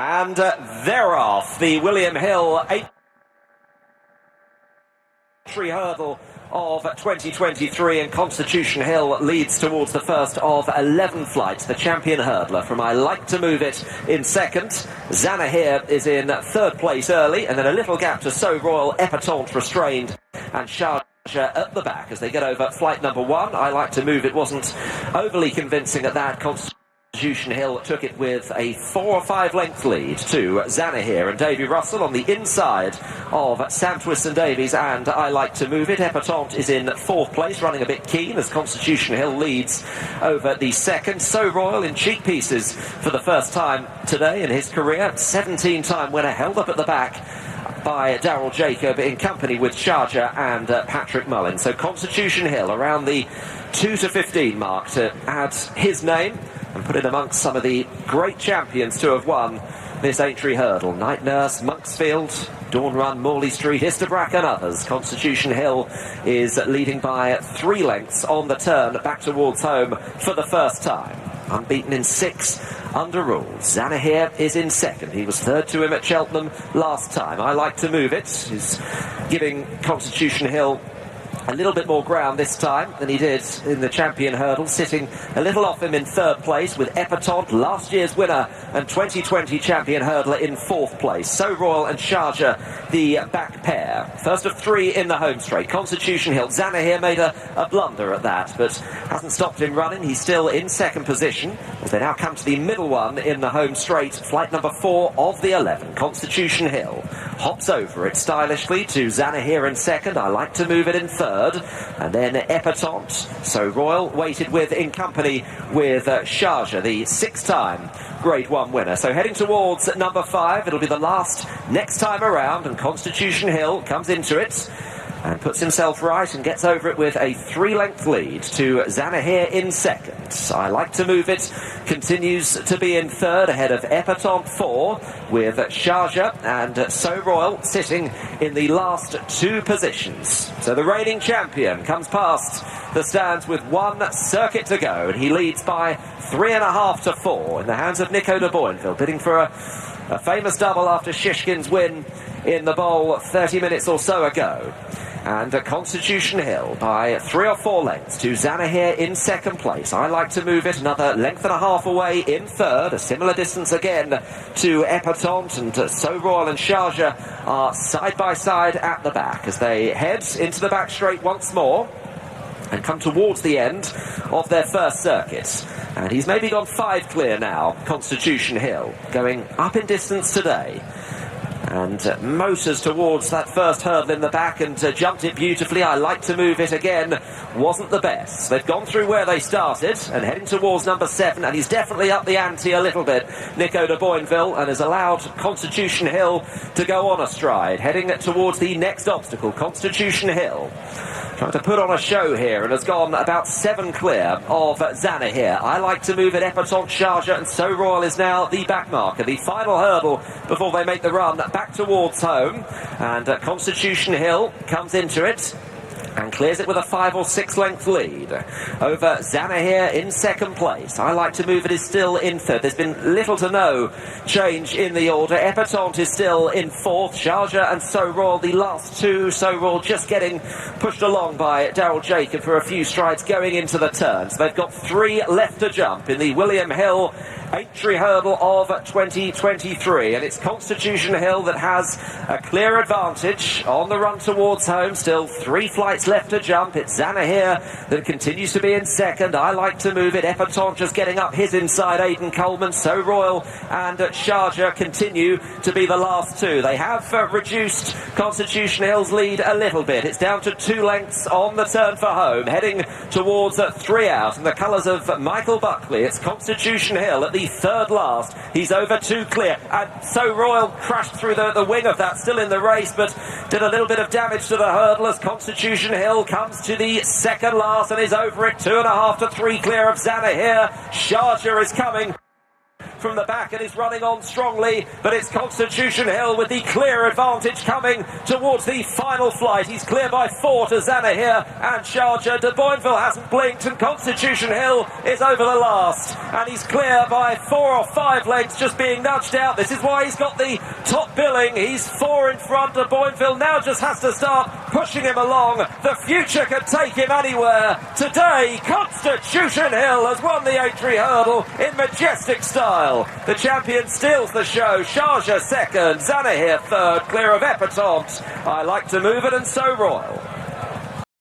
And they're off. The William Hill Aintree hurdle of 2023, and Constitution Hill leads towards the first of 11 flights. The champion hurdler from I Like to Move It in second. Zanahir is in third place early, and then a little gap to So Royal, Epatante restrained, and Sharjah at the back as they get over flight number one. I Like to Move It wasn't overly convincing at that. Constitution Hill took it with a 4 or 5 length lead to Zanahir and Davy Russell on the inside of Sam Twiston Davies and I Like to Move It. Epatante is in fourth place, running a bit keen as Constitution Hill leads over the second. So Royal in cheek pieces for the first time today in his career. 17-time winner, held up at the back by Daryl Jacob in company with Sharjah and Patrick Mullin. So Constitution Hill around the 2 to 15 mark to add his name and put it amongst some of the great champions to have won this Aintree hurdle. Night Nurse, Monksfield, Dawn Run, Morley Street, Istabrack and others. Constitution Hill is leading by 3 lengths on the turn back towards home for the first time. Unbeaten in 6 under rules. Zanahir is in second. He was third to him at Cheltenham last time. I Like to Move It is giving Constitution Hill a little bit more ground this time than he did in the champion hurdle, sitting a little off him in third place with Epatante, last year's winner and 2020 champion hurdler, in fourth place. So Royal and Sharjah the back pair. First of 3 in the home straight. Constitution Hill. Zanahir made a blunder at that, but hasn't stopped him running. He's still in second position as they now come to the middle one in the home straight. Flight number 4 of the 11. Constitution Hill hops over it stylishly to Zanahir in second. I Like to Move It in third. And then Epatante. So Royal waited with in company with Sharjah, the 6-time Grade 1 winner. So heading towards number 5. It'll be the last next time around, and Constitution Hill comes into it and puts himself right and gets over it with a 3-length lead to Zanahir in second. I Like to Move It continues to be in third, ahead of Epatante 4, with Sharjah and So Royal sitting in the last 2 positions. So the reigning champion comes past the stands with 1 circuit to go, and he leads by 3.5 to 4 in the hands of Nico de Boinville, bidding for a famous double after Shishkin's win in the bowl 30 minutes or so ago. And Constitution Hill by 3 or 4 lengths to Zanahir in second place. I Like to Move It another 1.5 lengths away in third. A similar distance again to Epatante, and So Royal and Sharjah are side by side at the back as they head into the back straight once more and come towards the end of their first circuit. And he's maybe gone 5 clear now, Constitution Hill, going up in distance today. And motors towards that first hurdle in the back and jumped it beautifully. I Like to Move It again wasn't the best. They've gone through where they started and heading towards number 7, and he's definitely up the ante a little bit, Nico de Boinville, and has allowed Constitution Hill to go on a stride, heading towards the next obstacle. Constitution Hill trying to put on a show here and has gone about 7 clear of Zanahir. I Like to Move It, Epatante, Sharjah and So Royal is now the back marker. The final hurdle before they make the run back towards home, and Constitution Hill comes into it and clears it with a 5 or 6 length lead over Zanahir in second place. I Like to Move It is still in third. There's been little to no change in the order. Epatante is still in fourth. Sharjah and So Royal the last 2. So Royal just getting pushed along by Daryl Jacob for a few strides going into the turn. So they've got 3 left to jump in the William Hill Aintree hurdle of 2023, and it's Constitution Hill that has a clear advantage on the run towards home. Still 3 flights left to jump. It's Zanahir that continues to be in second. I Like to Move It. Epatante just getting up his inside. Aidan Coleman, So Royal and Sharjah continue to be the last 2. They have reduced Constitution Hill's lead a little bit. It's down to 2 lengths on the turn for home, heading towards 3 out in the colours of Michael Buckley. It's Constitution Hill at the third last. He's over 2 clear, and So Royal crashed through the wing of that, still in the race, but did a little bit of damage to the hurdle as Constitution Hill comes to the second last and is over it, 2.5 to 3 clear of Zanahir. Sharjah is coming from the back and is running on strongly, but it's Constitution Hill with the clear advantage coming towards the final flight. He's clear by 4 to Zanahiyr and Sharjah. De Boinville hasn't blinked, and Constitution Hill is over the last, and he's clear by 4 or 5 lengths, just being nudged out. This is why he's got the top billing. He's 4 in front. De Boinville now just has to start pushing him along. The future can take him anywhere. Today, Constitution Hill has won the Aintree hurdle in majestic style. The champion steals the show. Sharjah second, Zanahiyr third, clear of Epatante. I Like to Move It, and So Royal.